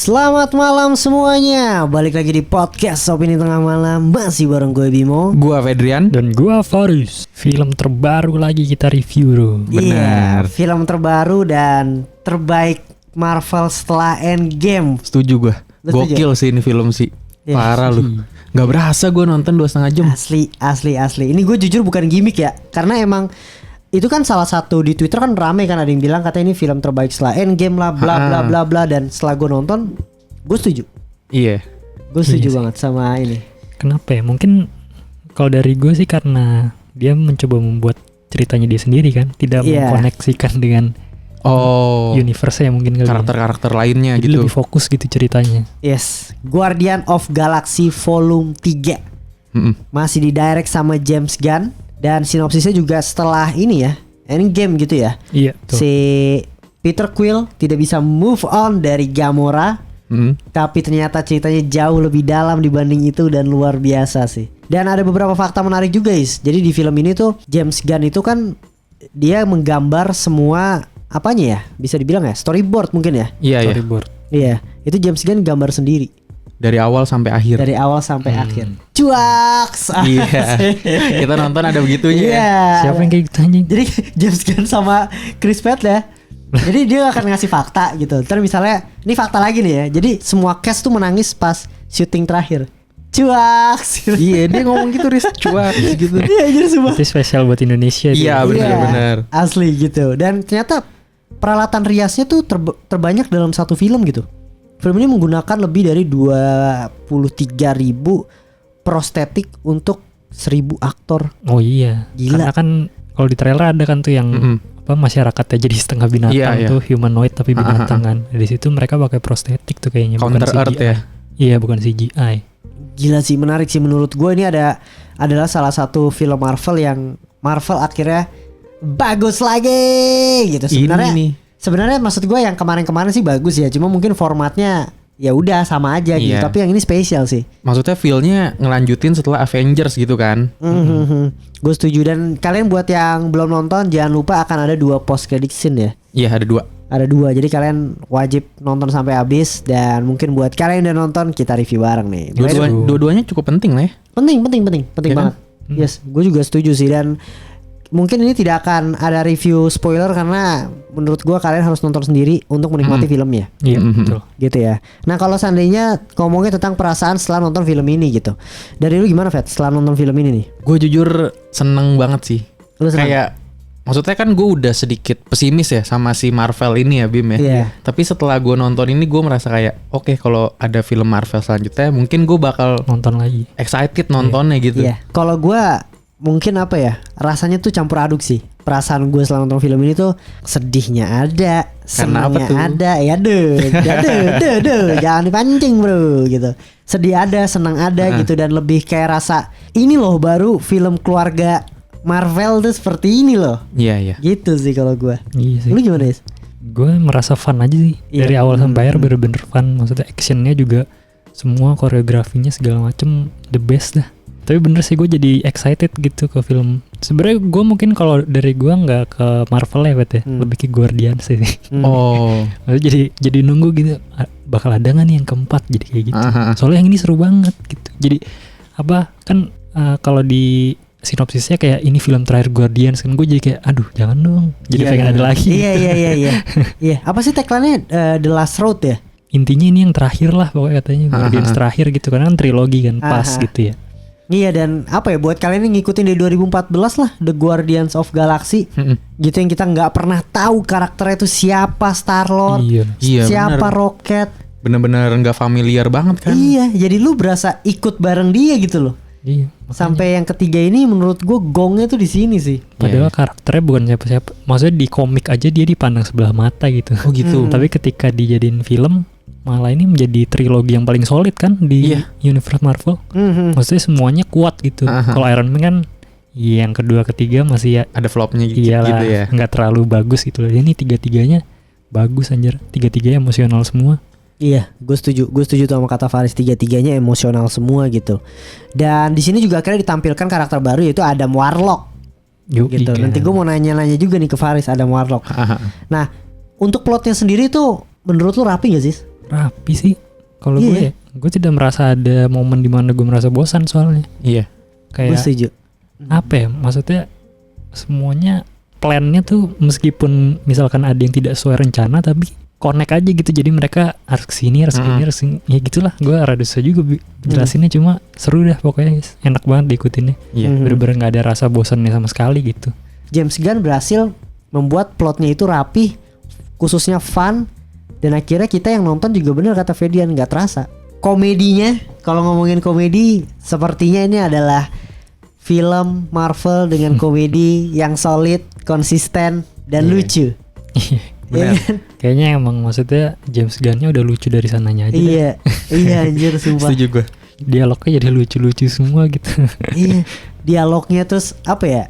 Selamat malam semuanya. Balik lagi di podcast Opini Tengah Malam. Masih bareng gue Bimo, gua Fedrian, dan gua Faris. Film terbaru lagi kita review bro. Benar. Iya, film terbaru dan terbaik Marvel setelah Endgame. Setuju gua. Gokil sih ini film sih. Iya. Parah lu. Gak berasa gue nonton 2,5 jam. Asli. Ini gue jujur bukan gimmick ya. Karena emang itu kan salah satu di Twitter kan rame kan, ada yang bilang katanya ini film terbaik setelah Endgame lah bla bla bla bla, dan setelah gue nonton gue setuju. Iya. Gue setuju Iya banget sama ini. Kenapa ya? Mungkin kalau dari gue sih karena dia mencoba membuat ceritanya dia sendiri kan, tidak mengkoneksikan dengan universe-nya mungkin kali. Karakter-karakter lainnya jadi gitu. lebih fokus gitu ceritanya. Yes, Guardian of Galaxy Volume 3 masih didirect sama James Gunn. Dan sinopsisnya juga setelah ini ya, Endgame gitu ya. Iya betul. Si Peter Quill tidak bisa move on dari Gamora. Tapi ternyata ceritanya jauh lebih dalam dibanding itu dan luar biasa sih. Dan ada beberapa fakta menarik juga guys. Jadi di film ini tuh James Gunn itu kan dia menggambar semua apanya ya, bisa dibilang ya, storyboard mungkin ya. Iya. Storyboard. Iya, itu James Gunn gambar sendiri. Dari awal sampai akhir. Dari awal sampai akhir. Cuaks. Iya. Kita nonton ada begitunya. Iya. Siapa yang kayak gitu anjing? Jadi James Gunn sama Chris Pratt ya. Jadi dia akan ngasih fakta gitu. Ntar misalnya ini fakta lagi nih ya. Jadi semua cast tuh menangis pas syuting terakhir. Cuaks. Iya, dia ngomong gitu Riz, cuak gitu. Iya, jadi semua. Itu spesial buat Indonesia. Iya, dia. benar. Asli gitu. Dan ternyata peralatan riasnya tuh terbanyak dalam satu film gitu. Film ini menggunakan lebih dari 23.000 prostetik untuk 1.000 aktor. Oh iya. Gila. Karena kan kalau di trailer ada kan tuh yang apa masyarakatnya jadi setengah binatang tuh, humanoid tapi binatang kan. Di situ mereka pakai prostetik tuh kayaknya, Counter bukan Earth CGI. ya. Iya, bukan CGI. Gila sih, menarik sih menurut gue. Ini adalah salah satu film Marvel yang Marvel akhirnya bagus lagi gitu. Sebenarnya maksud gue yang kemarin-kemarin sih bagus ya, cuma mungkin formatnya ya udah sama aja gitu. Tapi yang ini spesial sih. Maksudnya feel-nya ngelanjutin setelah Avengers gitu kan. Gue setuju. Dan kalian buat yang belum nonton jangan lupa akan ada 2 post credit scene ya. Iya, ada 2. Ada 2, jadi kalian wajib nonton sampai habis. Dan mungkin buat kalian yang udah nonton kita review bareng nih. Dua-duanya cukup penting lah ya. Penting Ya banget. Yes, gue juga setuju sih. Dan mungkin ini tidak akan ada review spoiler karena menurut gue kalian harus nonton sendiri untuk menikmati filmnya. Iya betul. Gitu ya. Nah kalau seandainya ngomongnya tentang perasaan setelah nonton film ini gitu, dari lu gimana Fed setelah nonton film ini nih? Gue jujur seneng banget sih. Lu seneng? Kayak maksudnya kan gue udah sedikit pesimis ya sama si Marvel ini ya Bim ya. Iya. Tapi setelah gue nonton ini gue merasa kayak oke, kalau ada film Marvel selanjutnya mungkin gue bakal Nonton lagi. excited nontonnya gitu. Iya. Kalau gue mungkin apa ya, rasanya tuh campur aduk sih. Perasaan gue setelah nonton film ini tuh sedihnya ada, senangnya ada, ya deh, jangan dipancing bro gitu. Sedih ada, senang ada gitu, dan lebih kayak rasa ini loh baru film keluarga Marvel tuh seperti ini loh. Iya. Gitu sih kalau gue. Iya sih. Lu gimana Is? Gue merasa fun aja sih. Iya. Dari awal sampai akhir bener-bener fun. Maksudnya actionnya juga, semua koreografinya segala macem the best dah. Tapi bener sih gue jadi excited gitu ke film. Sebenarnya gue mungkin kalau dari gue nggak ke Marvel ya, Bet ya. Lebih ke Guardian sih. Oh. Maksudnya jadi nunggu gitu, bakal ada nggak nih yang keempat, jadi kayak gitu. Soalnya yang ini seru banget gitu. Jadi apa kan kalau di sinopsisnya kayak ini film terakhir Guardians kan, gue jadi kayak aduh jangan dong. Jadi pengen ada lagi. Iya. Apa sih tagline-nya? The Last Road ya? Intinya ini yang terakhir lah pokoknya katanya, Guardians terakhir gitu, karena kan trilogi kan pas gitu ya. Iya, dan apa ya, buat kalian yang ngikutin dari 2014 lah, The Guardians of Galaxy gitu, yang kita nggak pernah tahu karakternya itu siapa, Star-Lord, siapa bener. Rocket, bener-bener nggak familiar banget kan. Iya, jadi lu berasa ikut bareng dia gitu loh. Iya, sampai yang ketiga ini menurut gue gongnya tuh di sini sih. Padahal karakternya bukan siapa-siapa. Maksudnya di komik aja dia dipandang sebelah mata gitu. Oh gitu. Tapi ketika dijadiin film, malah ini menjadi trilogi yang paling solid kan di universe Marvel. Maksudnya semuanya kuat gitu. Kalau Iron Man kan yang kedua ketiga masih ya ada flopnya gitu, iyalah, gitu ya. Nggak terlalu bagus gitu. Ini tiga-tiganya bagus anjir. Tiga-tiganya emosional semua. Iya, gue setuju tuh sama kata Faris, tiga-tiganya emosional semua gitu. Dan di sini juga akhirnya ditampilkan karakter baru, yaitu Adam Warlock. Gitu. Nanti gue mau nanya-nanya juga nih ke Faris, Adam Warlock. Nah, untuk plotnya sendiri tuh menurut lu rapi gak sih? rapi sih. Kalau Iya. gue tidak merasa ada momen di mana gue merasa bosan soalnya. Iya. Gue Kayak setuju. apa ya? Maksudnya semuanya plannya tuh meskipun misalkan ada yang tidak sesuai rencana tapi connect aja gitu. Jadi mereka harus kesini, harus kesini, harus kesini. Ya gitulah. Gue rada susah juga jelasinnya, cuma seru dah pokoknya. Enak banget diikutinnya. Iya. Bener-bener nggak ada rasa bosannya sama sekali gitu. James Gunn berhasil membuat plotnya itu rapi, khususnya fun, dan akhirnya kita yang nonton juga bener kata Fedian, nggak terasa. Komedinya, kalau ngomongin komedi, sepertinya ini adalah film Marvel dengan komedi yang solid, konsisten, dan Iya. lucu. Iya Bener. kan? Kayaknya emang maksudnya James Gunn-nya udah lucu dari sananya aja. Iya, iya anjir sumpah. Setuju gue. Dialognya jadi lucu-lucu semua gitu. Iya, dialognya terus apa ya?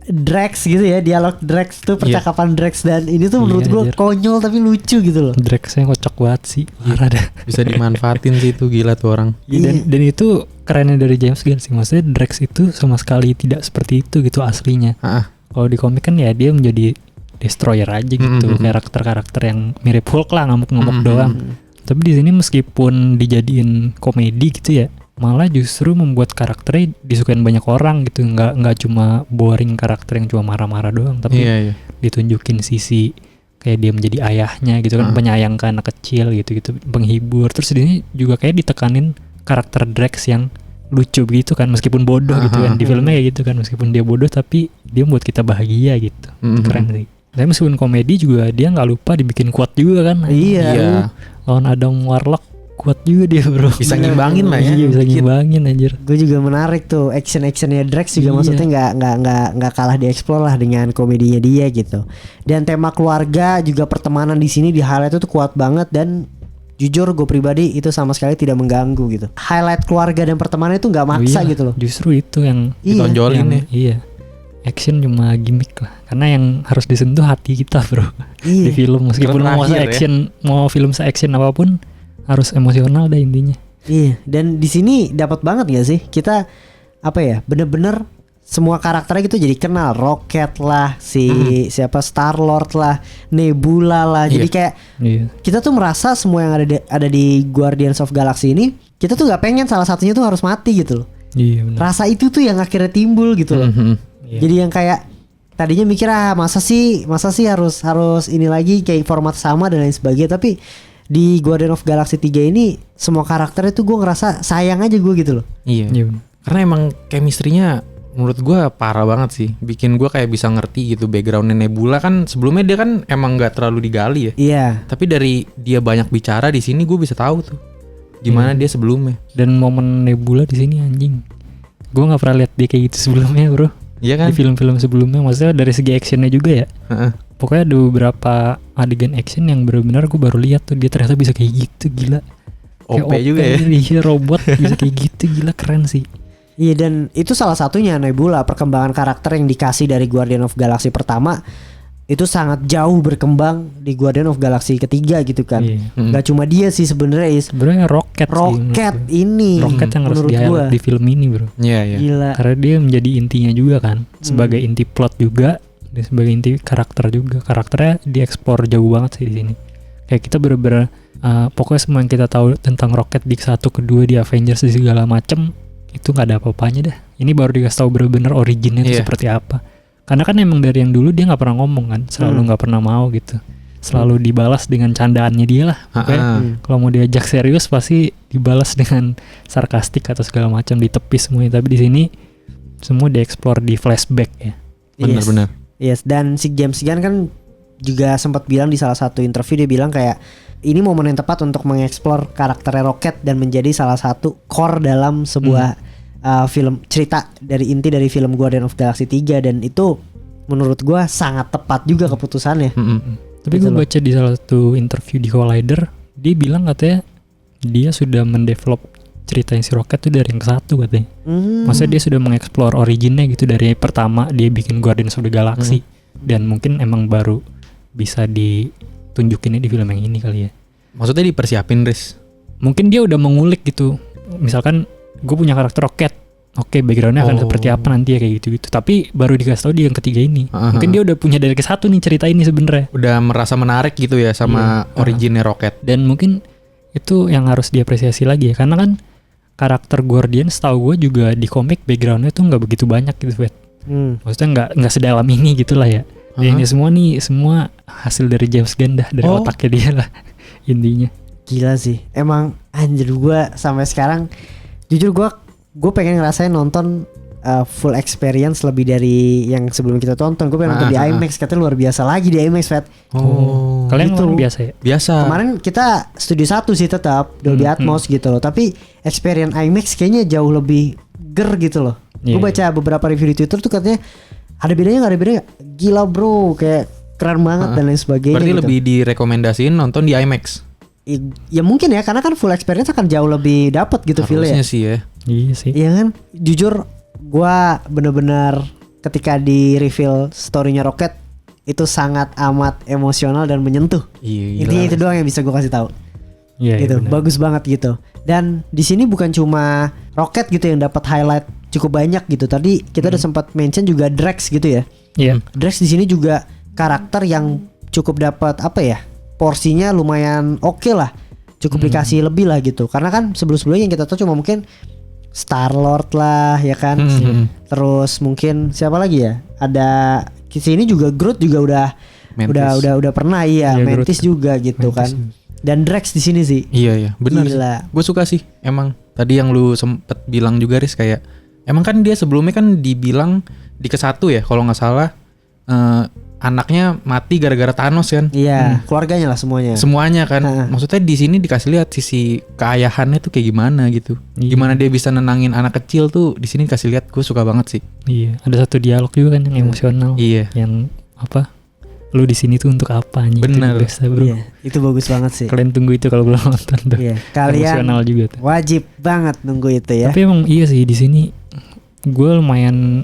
Drax gitu ya, dialog Drax tuh percakapan Drax, dan ini tuh menurut Iya, gue anjir. konyol tapi lucu gitu loh. Drax-nya kocak banget sih. Parah dah. Bisa dimanfaatin sih itu, gila tuh orang. Dan itu kerennya dari James Gunn sih. Maksudnya Drax itu sama sekali tidak seperti itu gitu aslinya. Heeh. Kalau di komik kan ya dia menjadi destroyer aja gitu. Karakter-karakter yang mirip Hulk lah, ngamuk-ngamuk doang. Tapi di sini meskipun dijadiin komedi gitu ya, malah justru membuat karakternya disukain banyak orang gitu. Nggak cuma boring karakter yang cuma marah-marah doang, tapi Iya. ditunjukin sisi kayak dia menjadi ayahnya gitu kan, penyayang ke anak kecil gitu, penghibur. Terus ini juga kayak ditekanin karakter Drax yang lucu gitu kan, meskipun bodoh gitu kan. Di filmnya kayak gitu kan, meskipun dia bodoh tapi dia membuat kita bahagia gitu. Keren sih. Tapi meskipun komedi juga dia nggak lupa dibikin kuat juga kan. Iya. Lawan Adam Warlock kuat juga dia bro. Bisa ngimbangin lah ya. Iya, bisa ngimbangin anjir. Gue juga menarik tuh actionnya Drax juga, Iya. maksudnya nggak kalah dieksplor lah dengan komedinya dia gitu. Dan tema keluarga juga pertemanan di sini di highlight itu tuh kuat banget, dan jujur gue pribadi itu sama sekali tidak mengganggu gitu. Highlight keluarga dan pertemanan itu nggak maksa Iya, gitu loh. Justru itu yang Iya. Ditonjolin ya. Iya. Action cuma gimmick lah. Karena yang harus disentuh hati kita bro. Di Iya. film meskipun mau Terakhir ya. action, mau film se-action apapun harus emosional dah intinya. Iya. Dan di sini dapat banget gak sih kita apa ya, bener-bener semua karakternya gitu jadi kenal. Rocket lah, siapa Star-Lord lah, Nebula lah. Jadi kayak Iya. kita tuh merasa semua yang ada di Guardians of Galaxy ini, kita tuh nggak pengen salah satunya tuh harus mati gitu loh. Iya benar. Rasa itu tuh yang akhirnya timbul gitu loh. Iya. Jadi yang kayak tadinya mikir masa sih harus ini lagi kayak format sama dan lain sebagainya, tapi di Guardians of Galaxy 3 ini semua karakternya tuh gue ngerasa sayang aja gue gitu loh. Iya. Iya benar. Karena emang chemistry-nya menurut gue parah banget sih. Bikin gue kayak bisa ngerti gitu background Nebula kan. Sebelumnya dia kan emang gak terlalu digali ya. Iya. Tapi dari dia banyak bicara di sini gue bisa tahu tuh gimana dia sebelumnya. Dan momen Nebula di sini anjing. Gue nggak pernah lihat dia kayak gitu sebelumnya bro. Iya kan? Di film-film sebelumnya, maksudnya dari segi actionnya juga ya. Heeh. Pokoknya ada beberapa adegan action yang benar-benar gue baru lihat tuh dia ternyata bisa kayak gitu, gila. OP Kayak juga ya. Iya, robot bisa kayak gitu, gila, keren sih. Iya, dan itu salah satunya Nebula, perkembangan karakter yang dikasih dari Guardian of Galaxy pertama itu sangat jauh berkembang di Guardian of Galaxy ketiga gitu kan. Iya. Gak cuma dia sih sebenarnya Sebenarnya Rocket sih. Rocket ini Rocket yang harus menurut di gua di film ini bro. Iya, iya. gila. Karena dia menjadi intinya juga kan, sebagai inti plot juga, dan sebagai inti karakter juga. Karakternya diekspor jauh banget sih di sini. Kayak kita bener-bener pokoknya semua yang kita tahu tentang Rocket di 1, kedua di Avengers di segala macem itu nggak ada apa-apanya dah. Ini baru dikasih tahu bener-bener originnya itu Iya. seperti apa. Karena kan emang dari yang dulu dia nggak pernah ngomong kan, selalu nggak pernah mau gitu. Selalu dibalas dengan candaannya dia lah. Pokoknya kalau mau diajak serius pasti dibalas dengan sarkastik atau segala macam, ditepis semuanya. Tapi di sini semua dieksplor di flashback ya. Bener-bener. Yes, dan si James Gunn kan juga sempat bilang di salah satu interview, dia bilang kayak ini momen yang tepat untuk mengeksplor karakter Rocket dan menjadi salah satu core dalam sebuah film cerita dari inti dari film Guardian of Galaxy 3, dan itu menurut gua sangat tepat juga keputusannya. Tapi Gitu gue loh. baca di salah satu interview di Collider, dia bilang katanya dia sudah mendevelop cerita si Rocket tuh dari yang ke-1 katanya. Maksudnya dia sudah mengeksplor originnya gitu dari pertama dia bikin Guardians of the Galaxy, dan mungkin emang baru bisa ditunjukinnya di film yang ini kali ya. Maksudnya dipersiapin, Riz. Mungkin dia udah mengulik gitu. Misalkan gue punya karakter Rocket, oke, backgroundnya akan seperti apa nanti ya kayak gitu-gitu. Tapi baru dikasih tahu di yang ketiga ini. Mungkin dia udah punya dari ke-1 nih cerita ini sebenarnya. Udah merasa menarik gitu ya sama originnya Rocket. Dan mungkin itu yang harus diapresiasi lagi ya, karena kan karakter Guardian setahu gue juga di komik backgroundnya tuh nggak begitu banyak gitu, Fet. Maksudnya nggak sedalam ini gitulah ya. Dan ini semua hasil dari James Gunn dah, dari otaknya dia lah intinya. Gila sih, emang anjir gue sampai sekarang jujur gue pengen ngerasain nonton full experience lebih dari yang sebelum kita tonton. Gue pengen nonton di IMAX, katanya luar biasa lagi di IMAX, Fet. Kalian gitu. ngomong biasa ya? Biasa. Kemarin kita studio 1 sih tetap Dolby Atmos gitu loh, tapi experience IMAX kayaknya jauh lebih ger gitu loh. Gue baca beberapa review di Twitter tuh katanya ada bedanya nggak, ada bedanya nggak? Gila bro, kayak keren banget dan lain sebagainya. Berarti gitu. lebih direkomendasiin nonton di IMAX. Ya mungkin ya, karena kan full experience akan jauh lebih dapat gitu feel-nya. Harusnya sih ya. Iya sih. Iya kan? Jujur gua bener-bener ketika di reveal story-nya Rocket itu sangat amat emosional dan menyentuh. Iya. Intinya itu doang yang bisa gua kasih tahu. Iya, Gitu, bener. bagus banget gitu. Dan di sini bukan cuma Rocket gitu yang dapat highlight cukup banyak gitu. Tadi kita udah sempat mention juga Drax gitu ya. Iya. Drax di sini juga karakter yang cukup dapat apa ya? Porsinya lumayan oke lah. Cukup dikasih lebih lah gitu. Karena kan sebelum-sebelumnya yang kita tahu cuma mungkin Star-Lord lah ya kan. Terus mungkin siapa lagi ya? Ada di sini juga Groot juga udah pernah Iya, Mantis juga gitu Mantis. kan. Dan Drax di sini sih. Iya, benar. Gila. Gue suka sih emang. Tadi yang lu sempet bilang juga Riz, kayak emang kan dia sebelumnya kan dibilang di ke-1 ya kalau nggak salah anaknya mati gara-gara Thanos kan. Iya, keluarganya lah semuanya. Semuanya kan. Maksudnya di sini dikasih lihat sisi keayahannya tuh kayak gimana gitu. Iya. Gimana dia bisa nenangin anak kecil tuh di sini dikasih lihat. Gue suka banget sih. Iya, ada satu dialog juga kan yang emosional. Iya. Yang apa? Lu di sini tuh untuk apa anjing? Bener. Itu biasa, bro. Iya, itu bagus banget sih. Kalian tunggu itu kalau belum nonton tuh. Iya, kalian Emosional juga tuh. wajib banget nunggu itu ya. Tapi emang iya sih di sini gue lumayan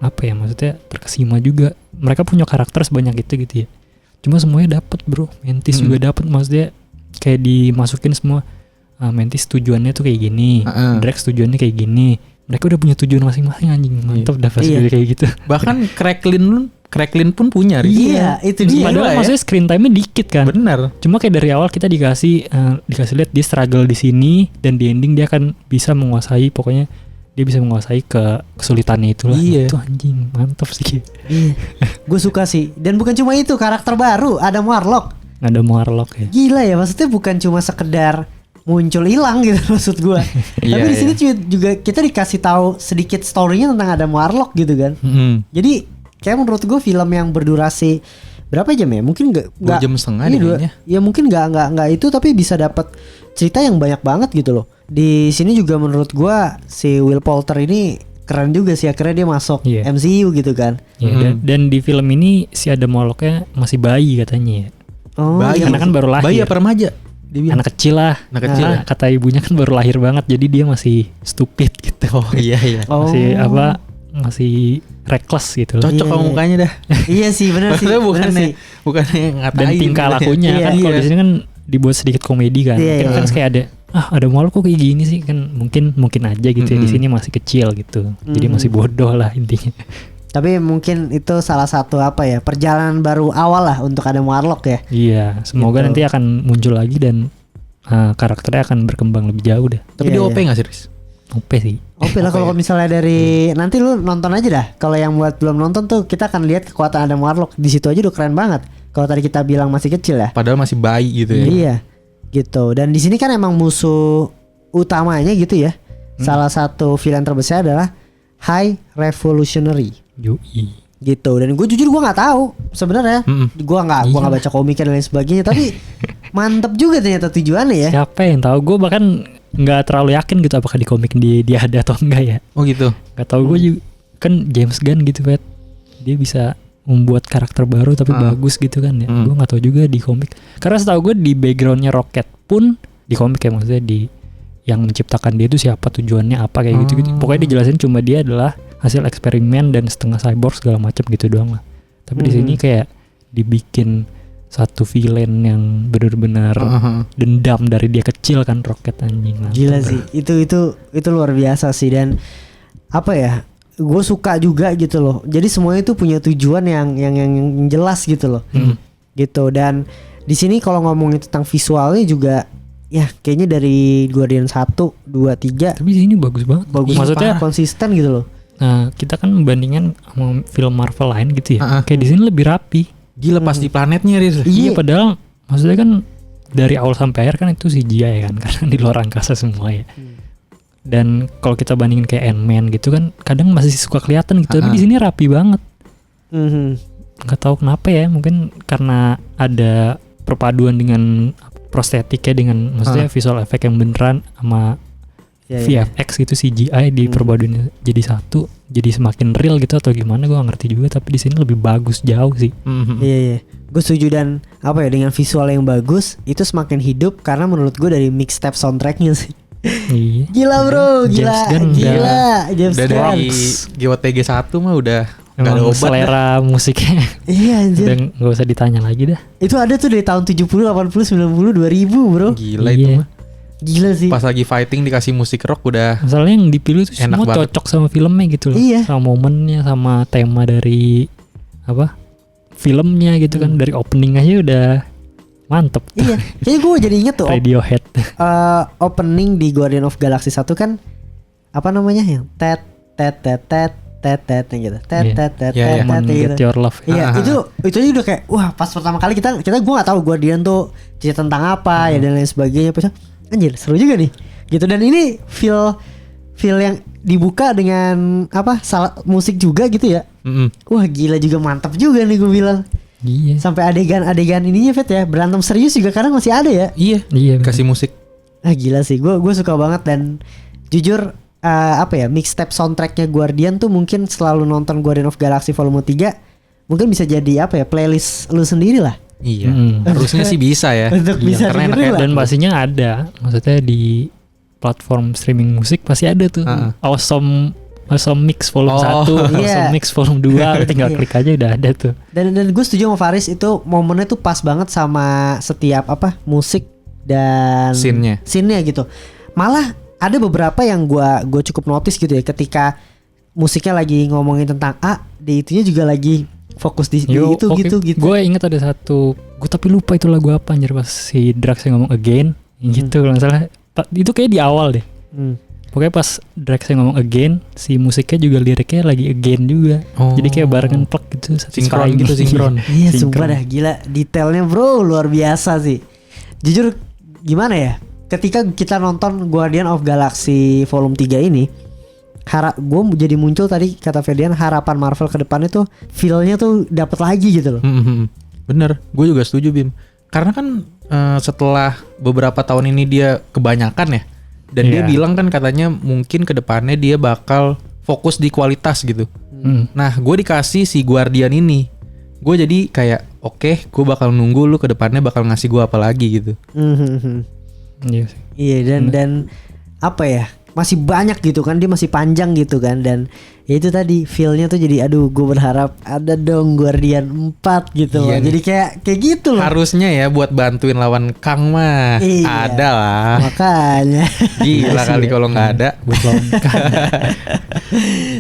apa ya, maksudnya terkesima juga. Mereka punya karakter sebanyak itu gitu ya. Cuma semuanya dapet bro. Mantis juga dapet, maksudnya kayak dimasukin semua. Mantis tujuannya tuh kayak gini, Drax tujuannya kayak gini. Mereka udah punya tujuan masing-masing anjing. Mantap dapat kayak gitu. Bahkan Cracklin pun punya. Riz. Iya, itu dia. Padahal maksudnya screen time-nya dikit kan. Bener. Cuma kayak dari awal kita dikasih lihat dia struggle di sini, dan di ending dia akan bisa menguasai, pokoknya dia bisa menguasai kesulitannya itulah. Iya. Itu anjing mantap sih. Iya. Gue suka sih. Dan bukan cuma itu, karakter baru ada Warlock. Ada Warlock ya. Gila ya, maksudnya bukan cuma sekedar muncul hilang gitu maksud gue. Tapi di sini juga kita dikasih tahu sedikit story-nya tentang ada Warlock gitu kan. Jadi kayak menurut gue film yang berdurasi berapa jam ya? Mungkin nggak 2 jam setengah iya, kayaknya. Ya mungkin nggak itu, tapi bisa dapat cerita yang banyak banget gitu loh. Di sini juga menurut gue si Will Poulter ini keren juga sih, akhirnya dia masuk MCU gitu kan. Iya, dan di film ini si Adam Warlocknya masih bayi katanya ya. Oh, bayi. Karena kan baru lahir. Bayi apa remaja? Anak kecil lah. Anak kecil ya? Kata ibunya kan baru lahir banget, jadi dia masih stupid gitu. Oh iya. Masih apa? Masih reckless gitu loh. Cocok sama mukanya dah. Iya sih, benar sih. Maksudnya bukannya ngatain. Dan tingkah lakunya kan kalau di sini kan dibuat sedikit komedi kan. Mungkin kan kayak ada Warlock kok kayak gini sih kan, mungkin aja gitu ya. Di sini masih kecil gitu. Jadi masih bodoh lah intinya. Tapi mungkin itu salah satu apa ya, perjalanan baru awal lah untuk Adam Warlock ya. Iya, semoga Gitu. nanti akan muncul lagi dan karakternya akan berkembang lebih jauh dah. Tapi dia OP nggak sih, Riz? OP sih. Oke lah kalau misalnya dari nanti lu nonton aja dah. Kalau yang buat belum nonton tuh kita akan lihat kekuatan Adam Warlock. Di situ aja udah keren banget. Kalau tadi kita bilang masih kecil ya. Padahal masih bayi gitu ya. Iya. Gitu. Dan di sini kan emang musuh utamanya gitu ya. Salah satu villain terbesar adalah High Revolutionary. Yoi. Gitu. Dan gue jujur gue nggak tahu sebenarnya. Gue nggak baca komik dan lain sebagainya. Tapi mantep juga ternyata tujuannya ya. Siapa yang tahu? Gue bahkan nggak terlalu yakin gitu apakah di komik dia ada atau enggak ya. Oh gitu. Nggak tahu, gue juga kan James Gunn gitu Pat. Dia bisa membuat karakter baru tapi bagus gitu kan ya. Gue nggak tahu juga di komik. Karena setahu gue di backgroundnya Rocket pun di komik ya, maksudnya di yang menciptakan dia itu siapa, tujuannya apa kayak gitu. Pokoknya dijelasin cuma dia adalah hasil eksperimen dan setengah cyborg segala macam gitu doang lah. Tapi di sini kayak dibikin satu villain yang benar-benar dendam dari dia kecil kan, Rocket anjing. Gila sih. Itu luar biasa sih. Dan apa ya? Gue suka juga gitu loh. Jadi semuanya itu punya tujuan yang jelas gitu loh. Gitu. Dan di sini kalau ngomongin tentang visualnya juga ya kayaknya dari Guardian 1, 2, 3 Tapi sini bagus banget. bagus, Maksudnya konsisten gitu loh. nah, kita kan membandingkan sama film Marvel lain gitu ya. Kayak di sini lebih rapi. Gila pas di planetnya Riz. Iya, padahal maksudnya kan dari awal sampai akhir kan itu CGI kan karena di luar angkasa semua ya. Dan kalau kita bandingin kayak Ant-Man gitu kan kadang masih suka kelihatan gitu, tapi di sini rapi banget. Nggak tahu kenapa ya, mungkin karena ada perpaduan dengan prostetik ya, dengan maksudnya visual effect yang beneran sama VFX gitu, CGI diperpaduin jadi satu, jadi semakin real gitu atau gimana gue gak ngerti juga, tapi di sini lebih bagus jauh sih. Iya. Gue setuju, dan apa ya, dengan visual yang bagus itu semakin hidup karena menurut gue dari mixtape soundtracknya sih. Iya. Gila bro, gila. James Udah Gunn. dari GOTG 1 mah udah gak ada Emang obat selera musiknya Iya anjir. udah gak usah ditanya lagi dah. Itu ada tuh dari tahun 70, 80, 90, 2000 bro. Gila Iya. itu mah. Gila sih. Pas lagi fighting dikasih musik rock udah Masalahnya yang dipilih tuh Enak semua banget. cocok sama filmnya gitu loh. Iya. Sama momennya, sama tema dari apa filmnya gitu kan. Dari opening aja udah mantep. Iya. Kayaknya gue jadi inget tuh Radiohead. opening di Guardian of Galaxy 1 kan apa namanya, yang tet tet tet tet tet tet gitu. Tet Iya. tet tet Iya, tet iya. Come on, tet Get gitu. Your Love. Iya, itu aja udah kayak wah, pas pertama kali kita gue nggak tahu Guardian tuh cerita tentang apa ya dan lain sebagainya. Pas anjir seru juga nih gitu, dan ini feel yang dibuka dengan apa, musik juga gitu ya. Wah gila juga, mantap juga nih gue bilang. Iya. Sampai adegan ininya Fet ya, berantem serius juga kadang masih ada ya. Iya, Iya. kasih musik. Gila sih, gue suka banget, dan jujur apa ya, mixtape soundtracknya Guardian tuh mungkin selalu nonton Guardian of Galaxy Volume 3 mungkin bisa jadi apa ya, playlist lu sendiri lah. Iya. Mm. Harusnya sih bisa ya. Untuk bisa karena dengerin enak lah. Dan pastinya ada, maksudnya di platform streaming musik pasti ada tuh. Awesome Mix volume 1, iya. Awesome Mix volume 2, lu tinggal klik aja udah ada tuh. Dan gue setuju sama Faris, itu momennya tuh pas banget sama setiap apa, musik dan scene-nya gitu. Malah ada beberapa yang gue cukup notice gitu ya, ketika musiknya lagi ngomongin tentang A, di itunya juga lagi fokus di itu gitu. Gue inget ada satu, gue tapi lupa itu lagu apa anjir, pas si Drax yang ngomong again gitu kalau nggak salah. Itu kayak di awal deh. Pokoknya pas Drax yang ngomong again, si musiknya juga liriknya lagi again juga. Jadi kayak barengan plek gitu, sinkron gitu, sinkron. Iya sumpah dah, gila detailnya bro, luar biasa sih. Jujur gimana ya, ketika kita nonton Guardian of Galaxy Volume 3 ini, gue jadi muncul tadi kata Ferdian, harapan Marvel ke depannya tuh feel-nya tuh dapat lagi gitu loh. Bener, gue juga setuju Bim. Karena kan setelah beberapa tahun ini dia kebanyakan ya, dan dia bilang kan katanya mungkin ke depannya dia bakal fokus di kualitas gitu. Nah, gue dikasih si Guardian ini, gue jadi kayak oke, gue bakal nunggu lu ke depannya bakal ngasih gue apa lagi gitu. Iya, dan apa ya, masih banyak gitu kan, dia masih panjang gitu kan, dan ya itu tadi feel-nya tuh jadi aduh, gue berharap ada dong Guardian 4 gitu loh. Jadi kayak gitu loh. Harusnya ya buat bantuin lawan Kang mah ada lah. Makanya Gila kali kalau nggak ada.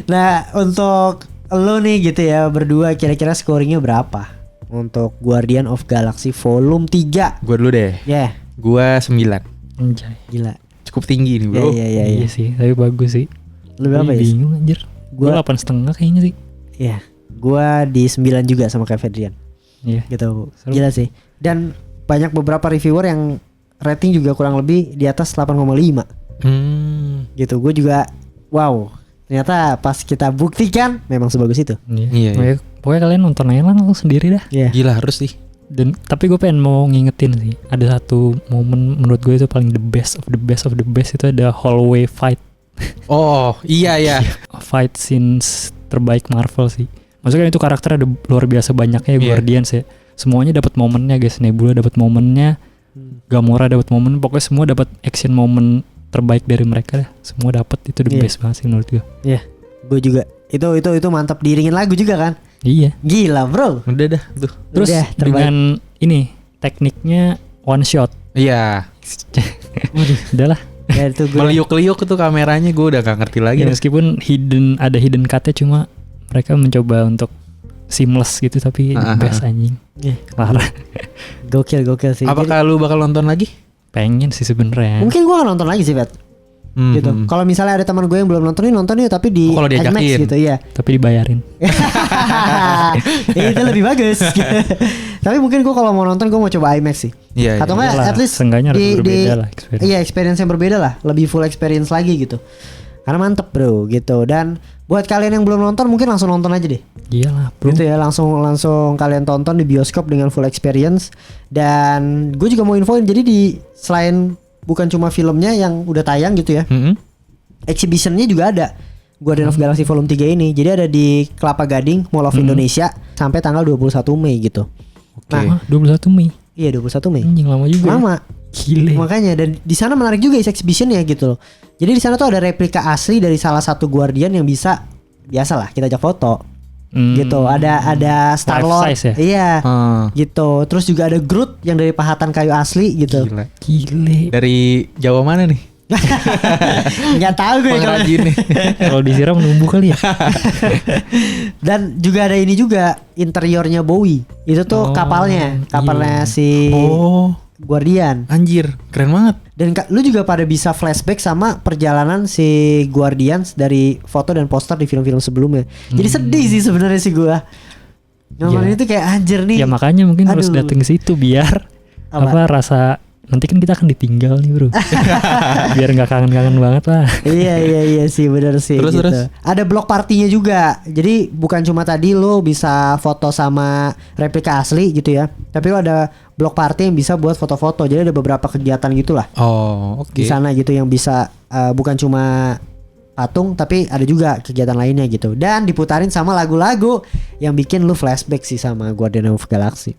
Nah, untuk lo nih gitu ya berdua, kira-kira scoringnya berapa untuk Guardian of Galaxy Volume 3? Gue dulu deh. Ya, Gue 9. Anjay. gila. Cukup tinggi nih bro. Iya sih, tapi bagus sih. Lu berapa ya? Bingung anjir. Gue 8,5 kayaknya sih. Iya, gua di 9 juga sama kayak Fedrian. Iya. Gitu. Seru. Gila sih. Dan banyak beberapa reviewer yang rating juga kurang lebih di atas 8,5. Gitu. Gue juga wow. Ternyata pas kita buktikan memang sebagus itu. Iya. Pokoknya kalian nonton aja lah sendiri dah. Iya. Gila harus sih. Dan tapi gue pengen mau ngingetin sih, ada satu momen menurut gue itu paling the best of the best itu ada hallway fight. Oh iya. Fight scenes terbaik Marvel sih. Maksudnya itu karakter ada luar biasa banyaknya Guardians ya. Semuanya dapat momennya guys. Nebula dapat momennya, Gamora dapat momen, pokoknya semua dapat action moment terbaik dari mereka dah. Semua dapat, itu the best banget sih menurut gue. Iya. Gue juga. Itu mantap, diiringin lagu juga kan? Iya. Gila, bro. Udah dah tuh. Terus Udah, dengan ini tekniknya one shot. Iya. Udahlah. Ya itu gue. Meliuk-liuk tuh kameranya, gue udah gak ngerti lagi. Ya, meskipun ada hidden cut-nya, cuma mereka mencoba untuk seamless gitu, tapi the best anjing. Iya. Parah. Gokil sih. Apakah lu bakal nonton lagi? Pengen sih sebenarnya. Mungkin gue akan nonton lagi sih, Pet. Gitu. Kalau misalnya ada teman gue yang belum nonton yuk, tapi di kalau IMAX diajakin gitu ya. Tapi dibayarin. Itu lebih bagus. Tapi mungkin gue kalau mau nonton gue mau coba IMAX sih. Iya. Atau enggak Iyalah, at least seenggaknya harus berbeda lah experience. Iya, experience yang berbeda lah, lebih full experience lagi gitu. Karena mantep bro gitu. Dan buat kalian yang belum nonton mungkin langsung nonton aja deh. Iyalah bro. Gitu ya, langsung kalian tonton di bioskop dengan full experience. Dan gue juga mau infoin, jadi selain bukan cuma filmnya yang udah tayang gitu ya, exhibitionnya juga ada Guardian of Galaxy Volume 3 ini. Jadi ada di Kelapa Gading Mall of Indonesia sampai tanggal 21 Mei gitu. Oke. Nah, 21 Mei. iya 21 Mei. Anjing lama juga. Lama. Gile. Makanya, dan di sana menarik juga exhibitionnya gitu loh. Jadi di sana tuh ada replika asli dari salah satu Guardian yang bisa, biasalah kita ajak foto. Gitu. Ada Star Lord. Life size ya? Iya. Gitu. Terus juga ada Groot yang dari pahatan kayu asli gitu. Gile. Dari Jawa mana nih? Nggak tahu gue kalau. Pengrajin nih. Kalau disiram numbuh kali ya. Dan juga ada ini juga interiornya Bowie. Itu tuh kapalnya si Guardian. Anjir, keren banget. Dan lu juga pada bisa flashback sama perjalanan si Guardians dari foto dan poster di film-film sebelumnya. Jadi sedih sih sebenarnya sih gua. Nonton itu kayak anjir nih. Ya makanya mungkin harus Aduh. datang ke situ biar Apa? rasa nanti kan kita akan ditinggal nih bro. Biar nggak kangen-kangen banget lah. Iya sih, benar sih. Terus, gitu. terus? Ada block partinya juga. Jadi bukan cuma tadi lo bisa foto sama replika asli gitu ya, tapi lo ada block party yang bisa buat foto-foto. Jadi ada beberapa kegiatan gitulah Oh, oke. di sana gitu yang bisa bukan cuma patung, tapi ada juga kegiatan lainnya gitu. Dan diputarin sama lagu-lagu yang bikin lu flashback sih sama Guardian of Galaxy.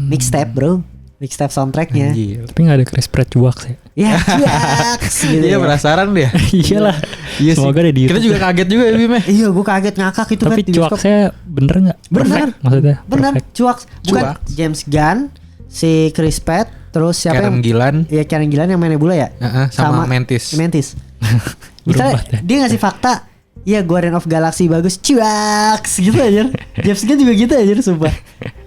Mixtape bro, mixtape soundtracknya. Anjir. Tapi nggak ada Chris Pratt Juaks ya. Ya, cuaks gitu Iya, ya. penasaran deh. Iyalah. Iya sih. Semoga ada di Kita YouTube. juga kaget juga ya Bim. Iya, gue kaget ngakak itu Tapi kan di bioskop. Juaksnya bener nggak? Bener. Perfect, maksudnya. Bener, perfect. cuaks. Bukan Cuaks. James Gunn, si Chris Pratt, terus siapa Karen yang Gillan. Iya, Karen Gillan yang mainnya bola ya? Sama Mantis. Misalnya Berempat ya? dia ngasih fakta, ya Guardian of Galaxy bagus, cuaks gitu aja. James Gunn juga gitu aja, sumpah.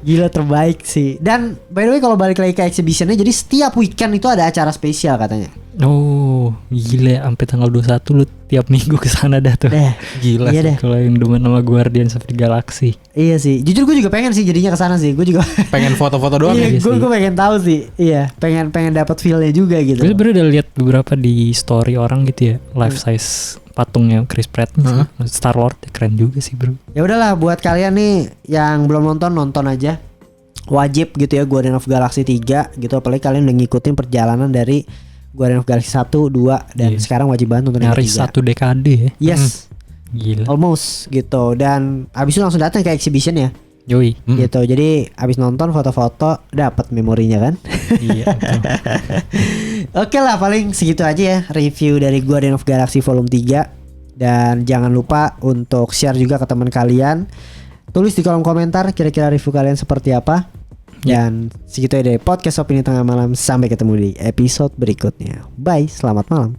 Gila, terbaik sih. Dan by the way kalau balik lagi ke exhibitionnya, jadi setiap weekend itu ada acara spesial katanya. Oh, gila sampai tanggal 21 lu tiap minggu ke sana dah tuh. Gila Iya sih. deh. Kalau yang demen sama Guardians of the Galaxy. Iya sih. Jujur gue juga pengen sih jadinya ke sana sih. Gue juga Pengen foto-foto doang iya, ya. gue pengen tahu sih. Iya, pengen dapat feel-nya juga gitu. Gue sebenernya udah lihat beberapa di story orang gitu ya, life size patungnya Chris Pratt, Star Lord, keren juga sih bro. Ya udahlah, buat kalian nih yang belum nonton aja. Wajib gitu ya Guardian of Galaxy 3 gitu, apalagi kalian udah ngikutin perjalanan dari Guardian of Galaxy 1, 2 dan sekarang wajib banget nonton yang Nyaris 3. 1 dekade ya. Yes. Gila. Almost gitu. Dan abis itu langsung datang ke exhibition ya. Yoi. Gitu. Jadi abis nonton foto-foto dapat memorinya kan. Iya. Betul. Oke lah, paling segitu aja ya review dari Guardian of Galaxy Volume 3. Dan jangan lupa untuk share juga ke teman kalian. Tulis di kolom komentar kira-kira review kalian seperti apa. Dan segitu aja dari podcast Opini Tengah Malam. Sampai ketemu di episode berikutnya. Bye, selamat malam.